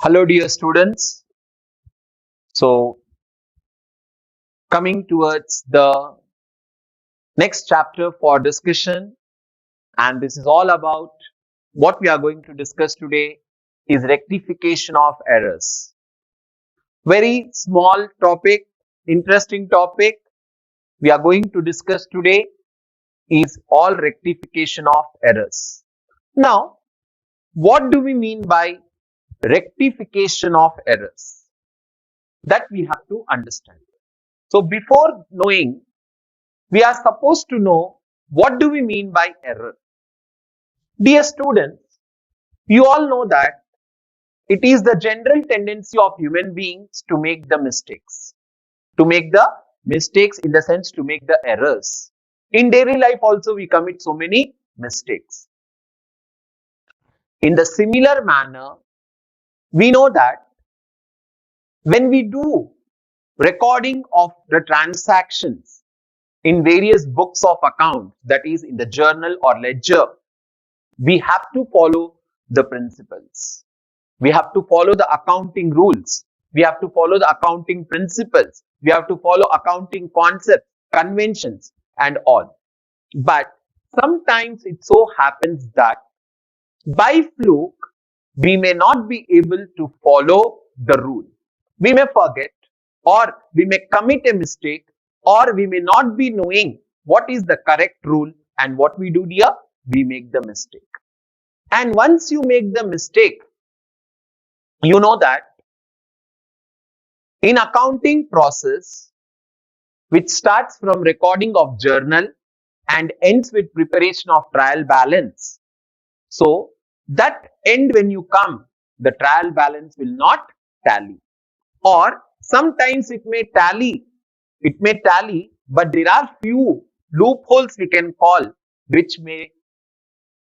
Hello, dear students. So, coming towards the next chapter for discussion, and this is all about what we are going to discuss today is rectification of errors. Very small topic, interesting topic we are going to discuss today is all rectification of errors. Now, what do we mean by rectification of errors? That we have to understand. So, before knowing, we are supposed to know what do we mean by error. Dear students, you all know that it is the general tendency of human beings to make the mistakes. To make the mistakes in the sense to make the errors. In daily life also we commit so many mistakes. In the similar manner, we know that when we do recording of the transactions in various books of account, that is in the journal or ledger, we have to follow the principles. We have to follow the accounting rules. We have to follow the accounting principles. We have to follow accounting concepts, conventions, and all. But sometimes it so happens that by fluke, we may not be able to follow the rule. We may forget, or we may commit a mistake, or we may not be knowing what is the correct rule, and what we do here, we make the mistake. And once you make the mistake, you know that in accounting process, which starts from recording of journal and ends with preparation of trial balance. So that end when you come, the trial balance will not tally. Or sometimes it may tally, but there are few loopholes we can call which may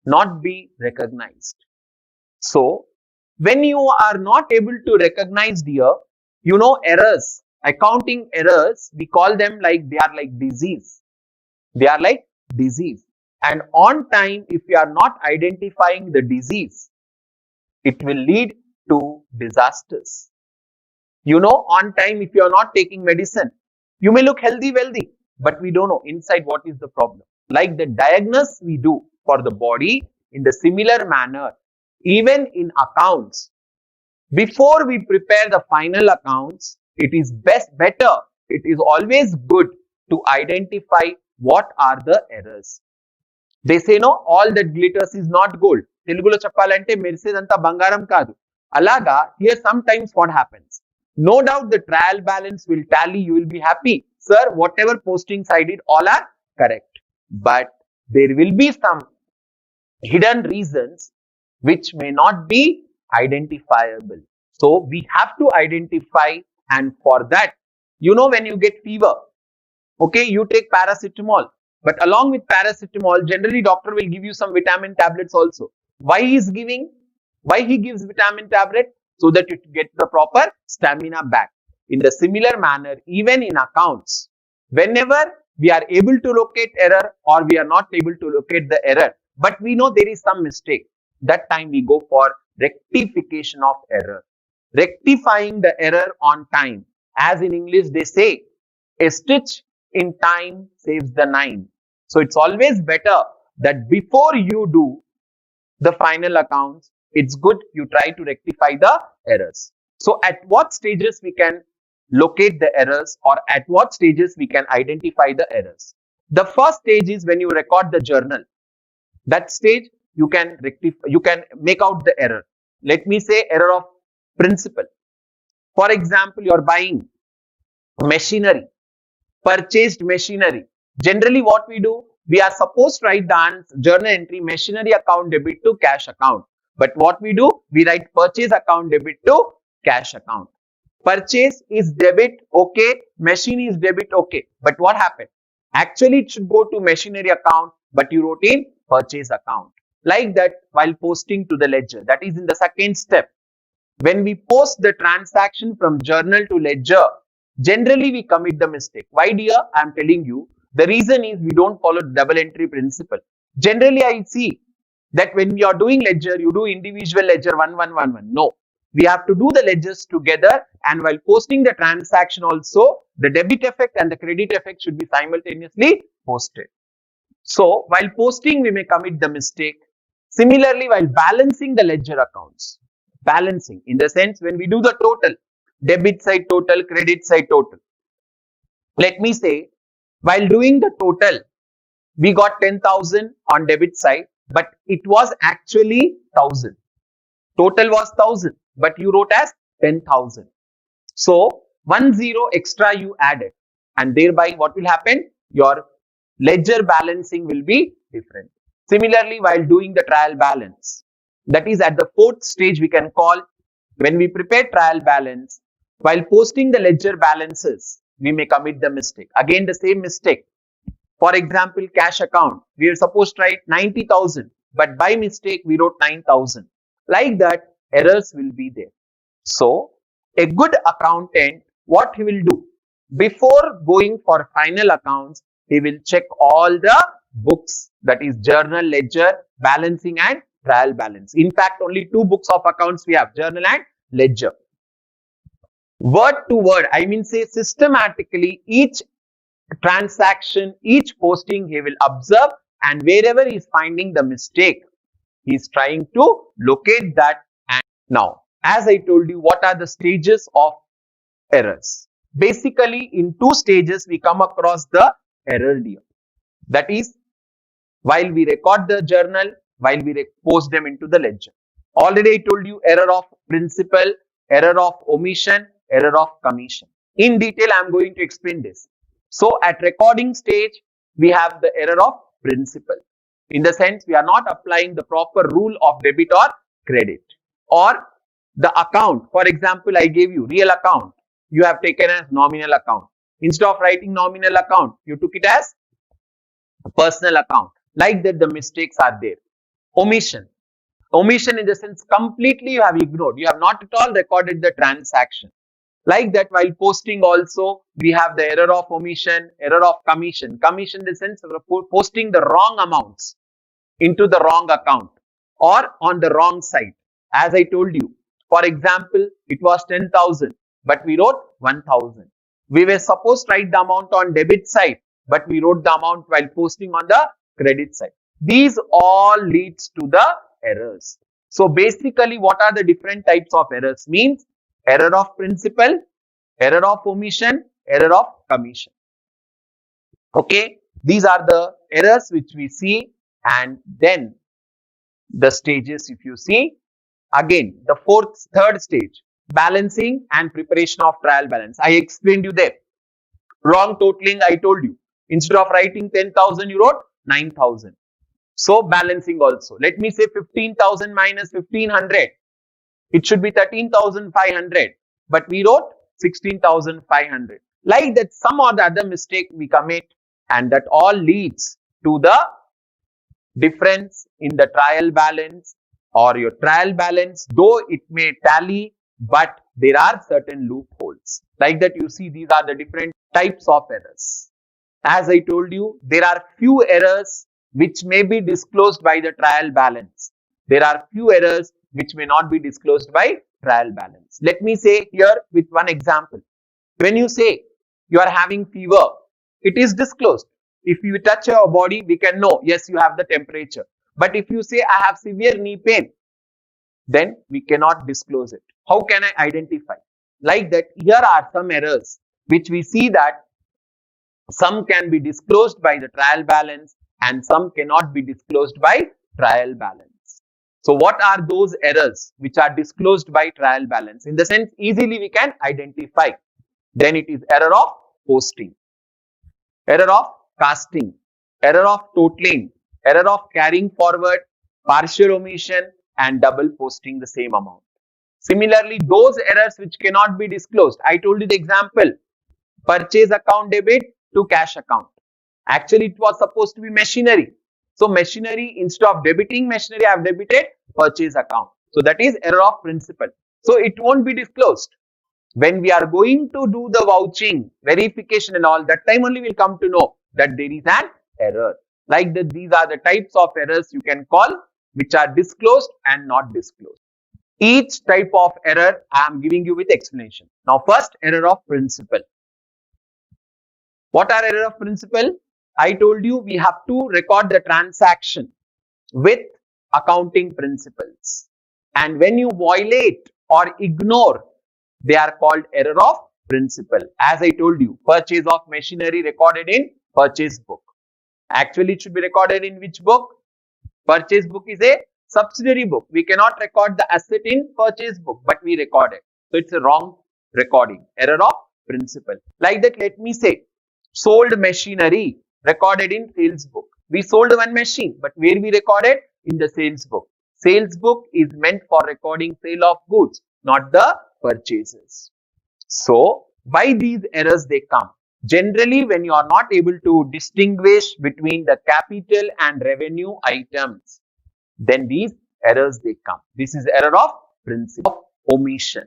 not be recognized. So when you are not able to recognize here, you know, errors, accounting errors, we call them like they are like disease. They are like disease. And on time, if we are not identifying the disease, it will lead to disasters. You know, on time, if you are not taking medicine, you may look healthy, wealthy, but we don't know inside what is the problem. Like the diagnosis we do for the body, in the similar manner, even in accounts, before we prepare the final accounts, it is better, it is always good to identify what are the errors. They say no, all that glitters is not gold. Telugulo cheppalante merisedanta bangaram kaadu. Alaga, here sometimes what happens? No doubt the trial balance will tally, you will be happy. Sir, whatever postings I did, all are correct. But there will be some hidden reasons which may not be identifiable. So we have to identify, and for that, you know, when you get fever, okay, you take paracetamol, but along with paracetamol, generally doctor will give you some vitamin tablets also. Why he gives vitamin tablet? So that it gets the proper stamina back. In the similar manner, even in accounts, whenever we are able to locate error or we are not able to locate the error, but we know there is some mistake, that time we go for rectification of error. Rectifying the error on time. As in English they say, a stitch in time saves the nine. So it's always better that before you do the final accounts, it's good you try to rectify the errors. So at what stages we can locate the errors, or at what stages we can identify the errors? The first stage is when you record the journal. That stage you can rectify, you can make out the error. Let me say error of principle. For example, you are buying machinery, purchased machinery. Generally what we do, we are supposed to write the journal entry machinery account debit to cash account. But what we do, we write purchase account debit to cash account. Purchase is debit, okay. Machine is debit, okay. But what happened? Actually, it should go to machinery account, but you wrote in purchase account. Like that, while posting to the ledger, that is in the second step. When we post the transaction from journal to ledger, generally we commit the mistake. Why, dear? I am telling you. The reason is we don't follow the double entry principle. Generally, I see that when you are doing ledger, you do individual ledger 1111. No. we have to do the ledgers together, and while posting the transaction also, the debit effect and the credit effect should be simultaneously posted. So while posting, we may commit the mistake. Similarly, while balancing the ledger accounts, balancing in the sense when we do the total, debit side total, credit side total. Let me say, while doing the total, we got 10,000 on debit side, but it was actually 1,000. Total was 1,000, but you wrote as 10,000. So 10 extra you added, and thereby what will happen? Your ledger balancing will be different. Similarly, while doing the trial balance, that is at the fourth stage, we can call when we prepare trial balance, while posting the ledger balances, we may commit the mistake. Again, the same mistake. For example, cash account, we are supposed to write 90,000, but by mistake, we wrote 9,000. Like that, errors will be there. So, a good accountant, what he will do? Before going for final accounts, he will check all the books, that is journal, ledger, balancing and trial balance. In fact, only two books of accounts we have, journal and ledger. Word to word, I mean say systematically, each transaction, each posting he will observe, and wherever he is finding the mistake, he is trying to locate that. And now, as I told you, what are the stages of errors? Basically, in two stages, we come across the error deal. That is, while we record the journal, while we post them into the ledger. Already I told you error of principal, error of omission, error of commission. In detail, I am going to explain this. So, at recording stage, we have the error of principal. In the sense, we are not applying the proper rule of debit or credit. Or the account, for example, I gave you real account, you have taken as nominal account. Instead of writing nominal account, you took it as personal account. Like that, the mistakes are there. Omission. Omission in the sense completely you have ignored. You have not at all recorded the transaction. Like that, while posting also, we have the error of omission, error of commission. Commission in the sense of posting the wrong amounts into the wrong account or on the wrong side. As I told you, for example, it was 10,000, but we wrote 1,000. We were supposed to write the amount on debit side, but we wrote the amount while posting on the credit side. These all leads to the errors. So basically, what are the different types of errors? Means error of principal, error of omission, error of commission. Okay, these are the errors which we see, and then the stages, if you see, again the third stage, balancing and preparation of trial balance. I explained you there. Wrong totaling, I told you. Instead of writing 10,000, you wrote 9,000. So balancing also. Let me say 15,000 minus 1,500. It should be 13,500, but we wrote 16,500. Like that, some or the other mistake we commit, and that all leads to the difference in the trial balance or your trial balance, though it may tally, but there are certain loopholes. Like that, you see, these are the different types of errors. As I told you, there are few errors which may be disclosed by the trial balance. There are few errors which may not be disclosed by trial balance. Let me say here with one example. When you say you are having fever, it is disclosed. If you touch your body, we can know, yes, you have the temperature. But if you say I have severe knee pain, then we cannot disclose it. How can I identify? Like that, here are some errors which we see that some can be disclosed by the trial balance and some cannot be disclosed by trial balance. So what are those errors which are disclosed by trial balance? In the sense, easily we can identify. Then it is error of posting, error of casting, error of totaling, error of carrying forward, partial omission, and double posting the same amount. Similarly, those errors which cannot be disclosed. I told you the example, purchase account debit to cash account. Actually, it was supposed to be machinery. So machinery, instead of debiting machinery, I have debited purchase account. So that is error of principal. So it won't be disclosed. When we are going to do the vouching, verification and all, that time only we'll come to know that there is an error. Like that, these are the types of errors you can call which are disclosed and not disclosed. Each type of error I am giving you with explanation. Now first, error of principle. What are error of principle? I told you we have to record the transaction with accounting principles. And when you violate or ignore, they are called error of principle. As I told you, purchase of machinery recorded in purchase book. Actually, it should be recorded in which book? Purchase book is a subsidiary book. We cannot record the asset in purchase book, but we record it. So it's a wrong recording. Error of principle. Like that, let me say, sold machinery recorded in sales book. We sold one machine, but where we recorded? In the sales book. Sales book is meant for recording sale of goods, not the purchases. So, why these errors they come? Generally, when you are not able to distinguish between the capital and revenue items, then these errors they come. This is error of principle of omission.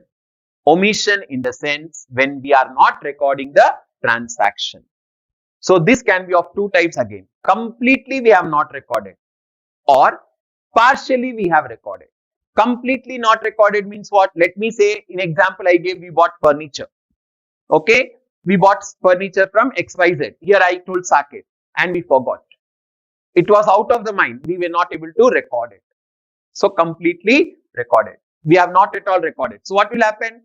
Omission in the sense when we are not recording the transaction. So this can be of two types again. Completely we have not recorded, or partially we have recorded. Completely not recorded means what? Let me say, in example I gave, we bought furniture. Okay, we bought furniture from XYZ. Here I told Saket and we forgot. It was out of the mind. We were not able to record it. So completely recorded. We have not at all recorded. So what will happen?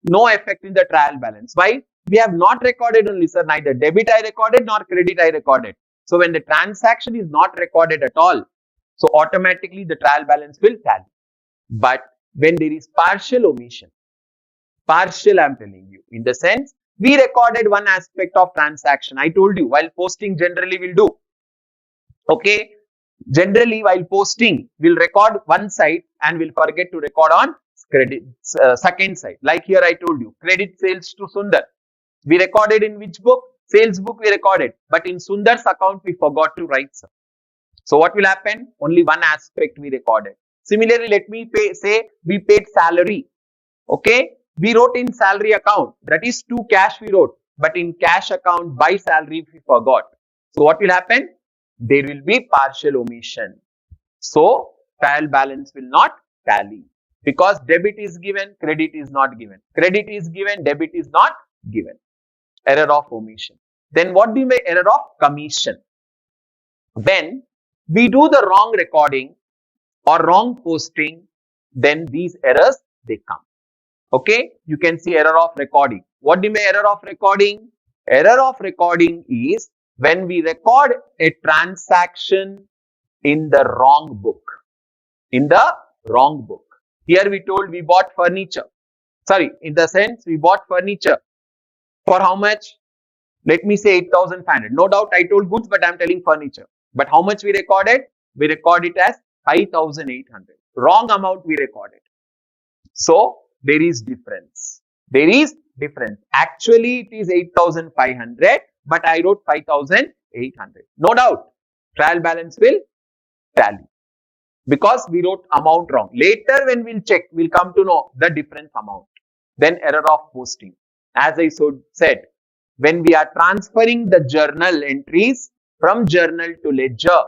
No effect in the trial balance. Why? We have not recorded only, sir. Neither debit I recorded nor credit I recorded. So when the transaction is not recorded at all, so automatically the trial balance will tally. But when there is partial omission, partial I'm telling you, in the sense we recorded one aspect of transaction. I told you while posting generally we'll do. Okay. Generally, while posting, we'll record one side and we'll forget to record on credit second side. Like here I told you, credit sales to Sundar. We recorded in which book? Sales book we recorded. But in Sundar's account, we forgot to write some. So what will happen? Only one aspect we recorded. Similarly, let me say we paid salary. Okay. We wrote in salary account. That is to cash we wrote. But in cash account by salary we forgot. So what will happen? There will be partial omission. So trial balance will not tally because debit is given, credit is not given. Credit is given, debit is not given. Error of omission. Then what do you mean error of commission? When we do the wrong recording or wrong posting, then these errors they come. Okay, you can see error of recording. What do you mean error of recording? Error of recording is when we record a transaction in the wrong book. In the wrong book. Here we told we bought furniture. Sorry, in the sense we bought furniture. For how much? Let me say 8,500. No doubt I told goods, but I am telling furniture. But how much we recorded? We record it as 5,800. Wrong amount we recorded. So there is difference. There is difference. Actually, it is 8,500, but I wrote 5,800. No doubt, trial balance will tally because we wrote amount wrong. Later, when we'll check, we'll come to know the difference amount. Then error of posting. As I said, when we are transferring the journal entries from journal to ledger,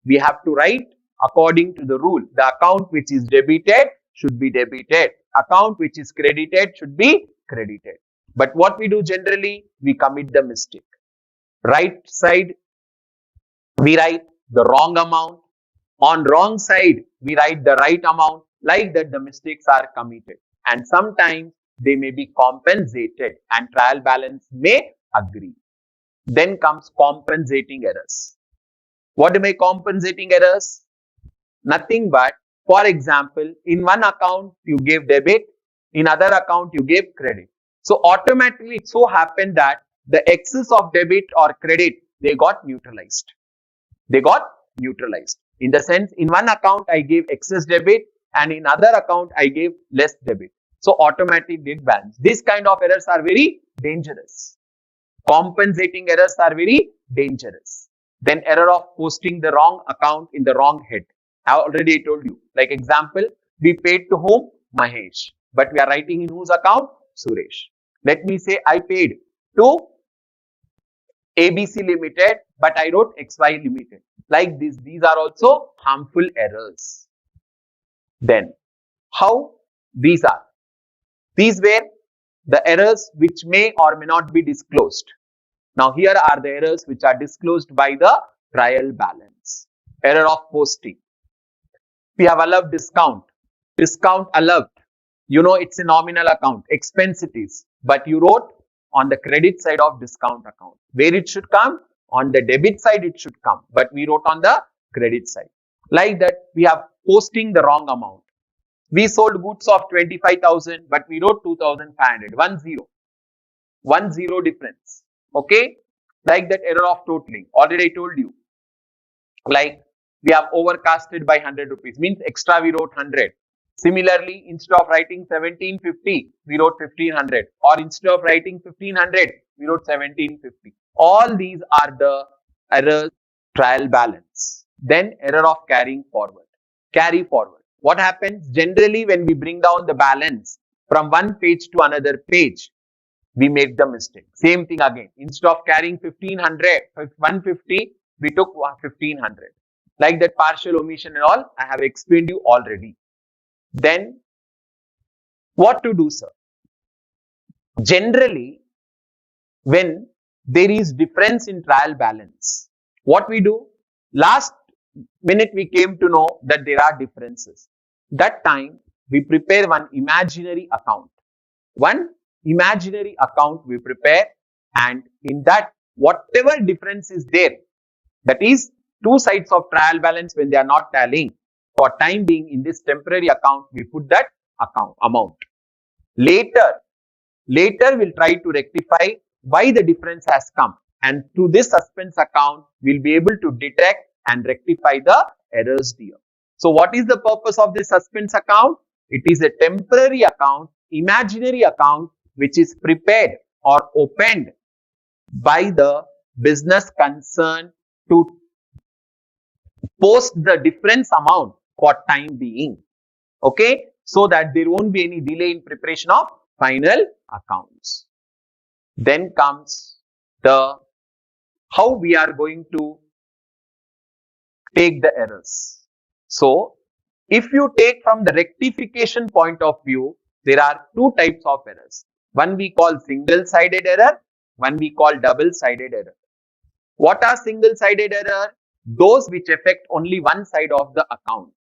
we have to write according to the rule. The account which is debited should be debited. Account which is credited should be credited. But what we do generally, we commit the mistake. Right side, we write the wrong amount. On wrong side, we write the right amount. Like that, the mistakes are committed. And sometimes they may be compensated and trial balance may agree. Then comes compensating errors. What do I mean compensating errors? Nothing but, for example, in one account you gave debit, in other account you gave credit. So automatically it so happened that the excess of debit or credit, they got neutralized. They got neutralized. In the sense, in one account I gave excess debit and in other account I gave less debit. So automatically did balance. This kind of errors are very dangerous. Compensating errors are very dangerous. Then error of posting the wrong account in the wrong head. I already told you. Like example, we paid to whom? Mahesh. But we are writing in whose account? Suresh. Let me say I paid to ABC Limited, but I wrote XY Limited. Like this, these are also harmful errors. Then, how These were the errors which may or may not be disclosed. Now here are the errors which are disclosed by the trial balance. Error of posting. We have allowed discount. Discount allowed. You know it's a nominal account. Expense it is. But you wrote on the credit side of discount account. Where it should come? On the debit side it should come. But we wrote on the credit side. Like that, we have posting the wrong amount. We sold goods of 25,000, but we wrote 2,500. 1 0 difference. Okay. Like that, error of totaling. Already I told you. Like we have overcasted by 100 rupees. Means extra we wrote 100. Similarly, instead of writing 1750, we wrote 1500. Or instead of writing 1500, we wrote 1750. All these are the errors trial balance. Then error of carrying forward. Carry forward. What happens generally when we bring down the balance from one page to another page? We make the mistake. Same thing again. Instead of carrying 150, we took 1500. Like that partial omission and all, I have explained you already. Then what to do, sir? Generally, when there is difference in trial balance, what we do? Last minute we came to know that there are differences. That time we prepare one imaginary account. One imaginary account we prepare, and in that whatever difference is there, that is two sides of trial balance when they are not tallying, for time being in this temporary account we put that account amount. Later we'll try to rectify why the difference has come, and through this suspense account we'll be able to detect and rectify the errors there. So what is the purpose of this suspense account? It is a temporary account, imaginary account, which is prepared or opened by the business concerned to post the difference amount for time being. Okay, so that there won't be any delay in preparation of final accounts. Then comes the how we are going to take the errors. So if you take from the rectification point of view, there are two types of errors. One we call single-sided error, one we call double-sided error. What are single-sided error? Those which affect only one side of the account.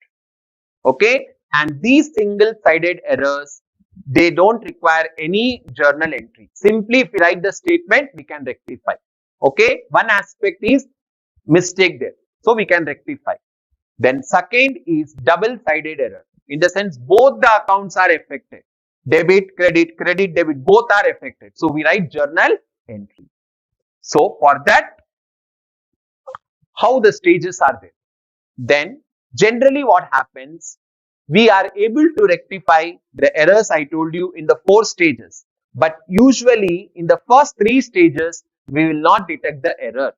Okay, and these single-sided errors, they don't require any journal entry. Simply if we write the statement, we can rectify. Okay, one aspect is mistake there, so we can rectify. Then second is double-sided error. In the sense both the accounts are affected. Debit, credit, credit, debit, both are affected. So we write journal entry. So for that, how the stages are there? Then generally what happens, we are able to rectify the errors I told you in the 4 stages. But usually in the first 3 stages, we will not detect the error.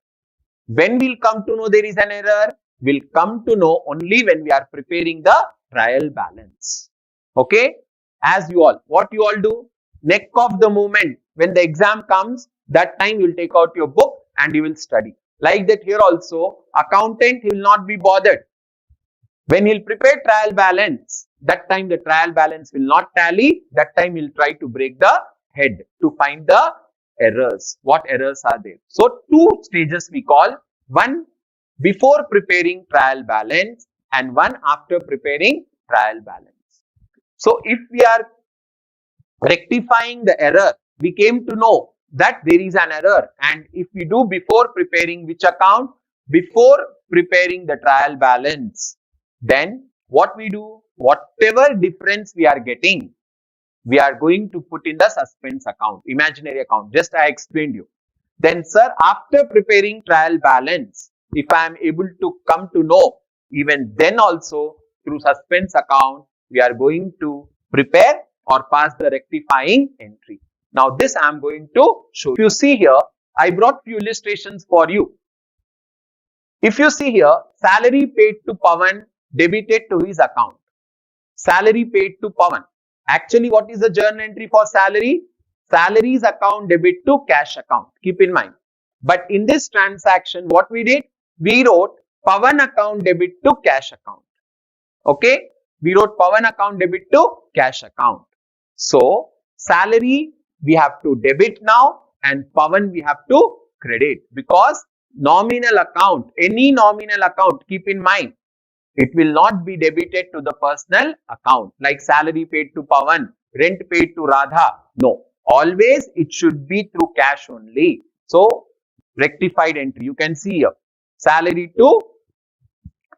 When we'll come to know there is an error, we'll come to know only when we are preparing the trial balance. Okay, as you all, what you all do, neck of the moment, when the exam comes, that time you will take out your book and you will study. Like that here also, accountant, he will not be bothered. When he'll prepare trial balance, that time the trial balance will not tally, that time he'll try to break the head to find the errors. What errors are there? So 2 stages we call, one before preparing trial balance and one after preparing trial balance. So if we are rectifying the error, we came to know that there is an error, and if we do before preparing which account? Before preparing the trial balance, then what we do? Whatever difference we are getting, we are going to put in the suspense account, imaginary account, just I explained you. Then sir, after preparing trial balance, if I am able to come to know, even then also through suspense account, we are going to prepare or pass the rectifying entry. Now this I am going to show. If you see here, I brought few illustrations for you. If you see here, salary paid to Pawan debited to his account. Salary paid to Pawan. Actually, what is the journal entry for salary? Salaries account debit to cash account. Keep in mind. But in this transaction, what we did? We wrote Pawan account debit to cash account. Okay. We wrote Pawan account debit to cash account. So salary we have to debit now and Pawan we have to credit, because nominal account, any nominal account, keep in mind, it will not be debited to the personal account like salary paid to Pawan, rent paid to Radha. No, always it should be through cash only. So rectified entry, you can see here, salary to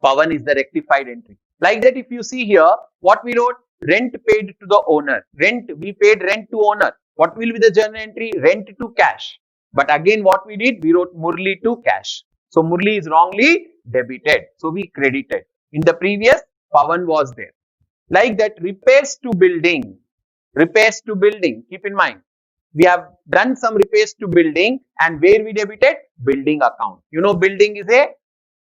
Pawan is the rectified entry. Like that, if you see here, what we wrote, rent paid to the owner, rent, we paid rent to owner. What will be the journal entry? Rent to cash. But again, what we did, we wrote Murli to cash. So Murli is wrongly debited. So we credited. In the previous, Pawan was there. Like that, repairs to building. Repairs to building. Keep in mind, we have done some repairs to building, and where we debited? Building account. You know, building is a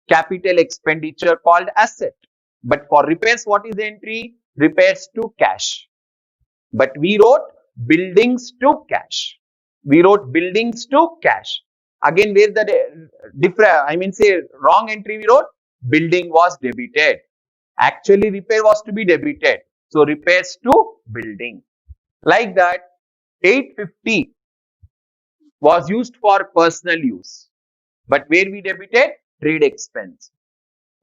capital expenditure called asset. But for repairs, what is the entry? Repairs to cash. But we wrote buildings to cash. We wrote buildings to cash. Again, where the wrong entry we wrote? Building was debited. Actually, repair was to be debited. So repairs to building. Like that, 850 was used for personal use. But where we debited? Trade expense.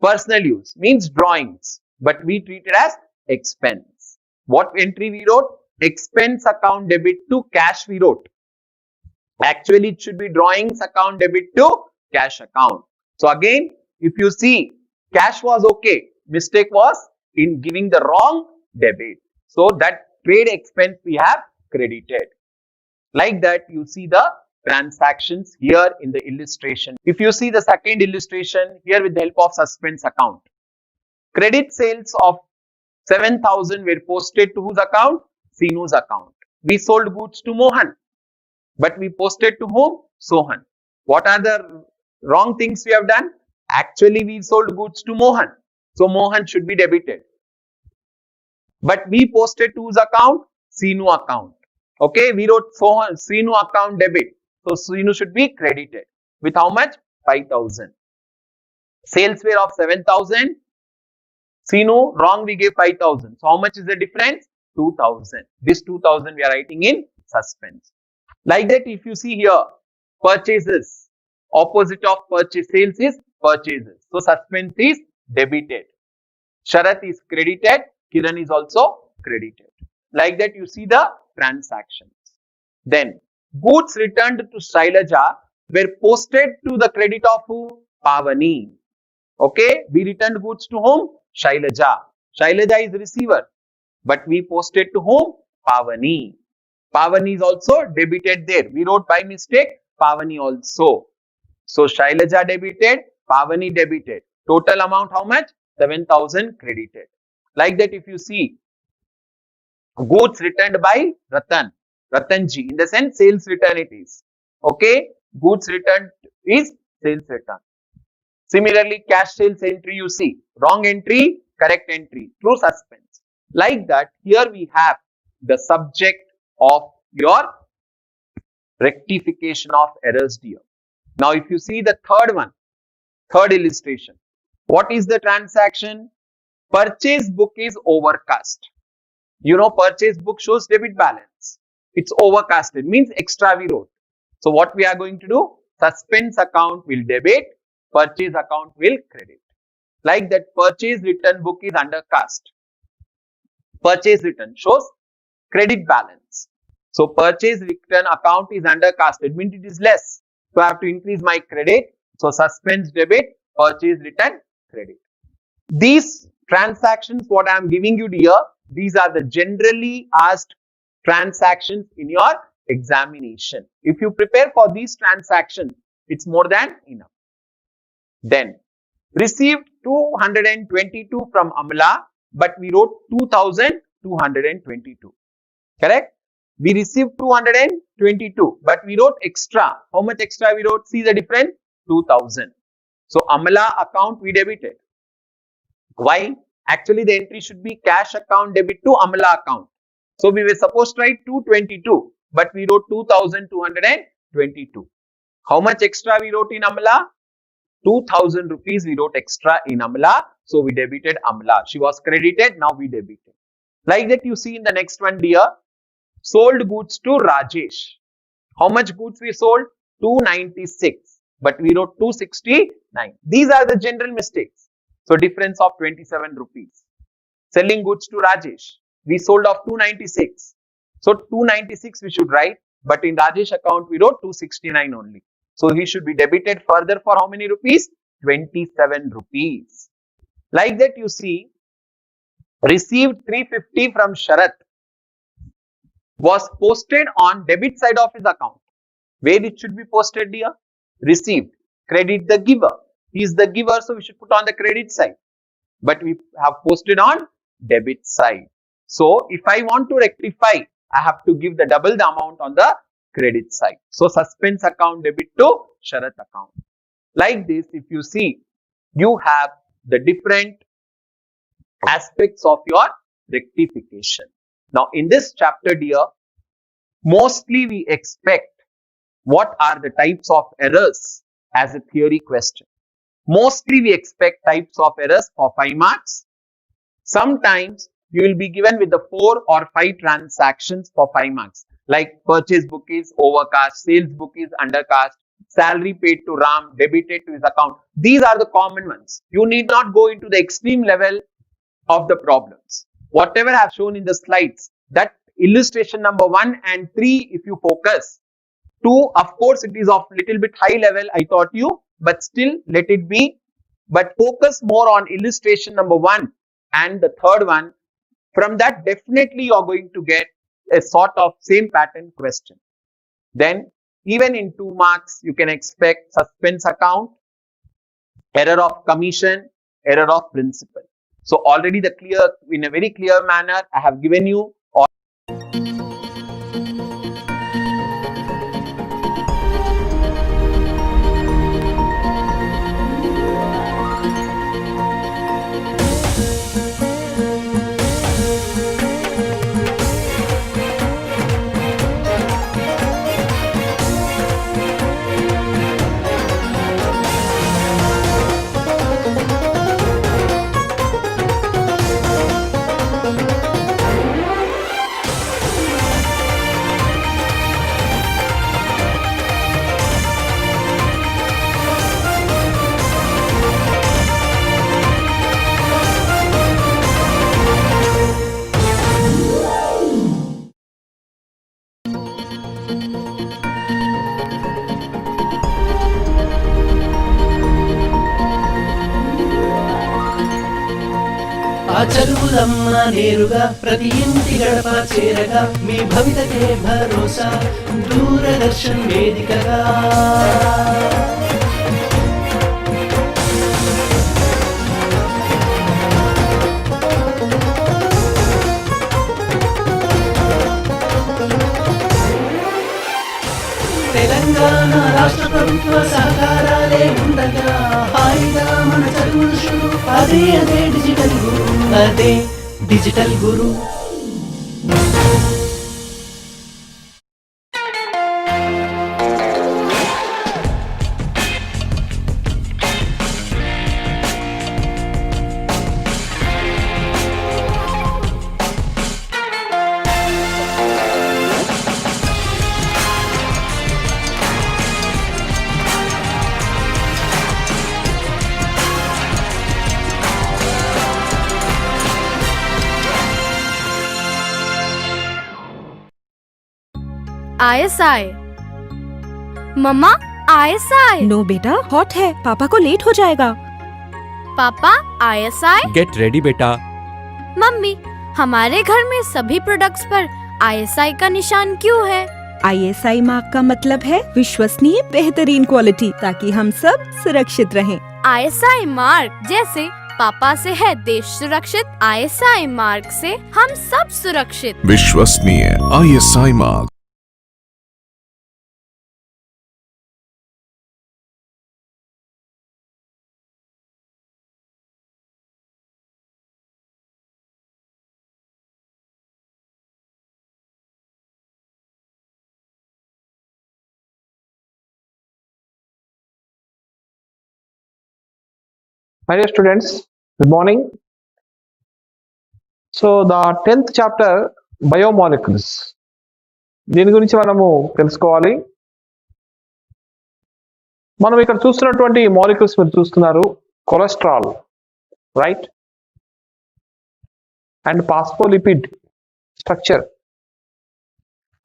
Personal use means drawings, but we treat it as expense. What entry we wrote? Expense account debit to cash we wrote. Actually, it should be drawings account debit to cash account. So again, if you see, cash was okay. Mistake was in giving the wrong debit. So that trade expense we have credited. Like that, you see the transactions here in the illustration. If you see the second illustration here with the help of suspense account, credit sales of 7,000 were posted to whose account? Sinu's account. We sold goods to Mohan, but we posted to whom? Sohan. What are the wrong things we have done? Actually, we sold goods to Mohan, so Mohan should be debited. But we posted to whose account? Sinu account. Okay, we wrote Sinu account debit. So Sinu should be credited with how much? 5,000. Sales were of 7,000. Sinu, wrong, we gave 5,000. So how much is the difference? 2,000. This 2,000 we are writing in suspense. Like that, if you see here, purchases, opposite of purchase, sales is purchases. So suspense is debited. Sharat is credited. Kiran is also credited. Like that, you see the transactions. Then goods returned to Shailaja were posted to the credit of who? Pavani. Okay, we returned goods to whom? Shailaja. Shailaja is receiver, but we posted to whom? Pavani. Pavani is also debited there. We wrote by mistake Pavani also. So Shailaja debited, Pavani debited. Total amount how much? 7,000 credited. Like that, if you see, goods returned by Ratan, Ratanji, in the sense sales return it is. Okay, goods returned is sales return. Similarly, cash sales entry you see, wrong entry, correct entry, through suspense. Like that, here we have the subject of your rectification of errors dear. Now, if you see the third one, third illustration, what is the transaction? Purchase book is overcast. You know, purchase book shows debit balance. It's overcasted, means extra we wrote. So what we are going to do? Suspense account will debit, purchase account will credit. Like that, purchase return book is undercast. Purchase return shows credit balance. So purchase return account is undercasted, means it is less. So I have to increase my credit. So suspense debit, purchase return credit. These transactions, what I am giving you here, these are the generally asked transactions in your examination. If you prepare for these transactions, it's more than enough. Then, received 222 from Amla, but we wrote 2,222. Correct? We received 222, but we wrote extra. How much extra we wrote? See the difference? 2,000. So, Amla account we debited. Why? Actually, the entry should be cash account debit to Amla account. So, we were supposed to write 222, but we wrote 2,222. How much extra we wrote in Amla? 2,000 rupees we wrote extra in Amla, so we debited Amla. She was credited, now we debited. Like that you see in the next one, dear. Sold goods to Rajesh. How much goods we sold? 296. But we wrote 269. These are the general mistakes. So difference of 27 rupees. Selling goods to Rajesh. We sold off 296. So 296 we should write. But in Rajesh account we wrote 269 only. So he should be debited further for how many rupees? 27 rupees. Like that you see, received 350 from Sharat was posted on debit side of his account. Where it should be posted, dear? Received. Credit the giver. He is the giver, so we should put on the credit side. But we have posted on debit side. So if I want to rectify, I have to give the double the amount on the credit side. So suspense account debit to Sharat account. Like this, if you see, you have the different aspects of your rectification. Now in this chapter, dear, mostly we expect what are the types of errors as a theory question. Mostly we expect types of errors for 5 marks. Sometimes you will be given with the 4 or 5 transactions for 5 marks, like purchase book is overcast, sales book is undercast, salary paid to Ram, debited to his account. These are the common ones. You need not go into the extreme level of the problems. Whatever I have shown in the slides, that illustration number 1 and 3, if you focus, 2, of course, it is of little bit high level, I taught you, but still let it be. But focus more on illustration number 1 and the third one. From that, definitely you are going to get a sort of same pattern question. Then, even in 2 marks, you can expect suspense account, error of commission, error of principal. So already in a very clear manner, I have given you all. చదువులమ్మ నేరుగా ప్రతి ఇంటి గడప చేరగా మీ భవితకే భరోసా దూరదర్శన్ వేదికగా తెలంగాణ రాష్ట్ర ప్రభుత్వ సహకారాలే ఉండగా హాయిగా మన చదువులు షురు అదే డిజిటల్ గురు అదే డిజిటల్ గురు ISI मम्मा ISI नो बेटा हॉट है, पापा को लेट हो जाएगा। पापा ISI गेट रेडी बेटा। मम्मी हमारे घर में सभी प्रोडक्ट्स पर ISI का निशान क्यों है? ISI मार्क का मतलब है विश्वसनीय बेहतरीन क्वालिटी, ताकि हम सब सुरक्षित रहें। ISI मार्क जैसे पापा से है देश सुरक्षित, ISI मार्क से हम सब सुरक्षित। विश्वसनीय ISI mark. My dear students, good morning. So the 10th chapter, biomolecules. దీని గురించి మనము తెలుసుకోవాలి. మనం ఇక్కడ చూస్తున్నటువంటి మాలిక్యూల్స్ మీరు చూస్తున్నారు, cholesterol, right, and phospholipid structure,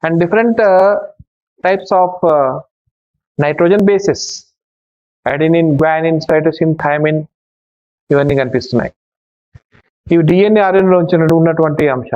and different types of nitrogen bases, adenine, guanine, cytosine, thymine, ఇవన్నీ కనిపిస్తున్నాయి. ఇవి డిఎన్ఏ ఆర్ఎన్ఏలో ఉన్నటువంటి అంశాలు.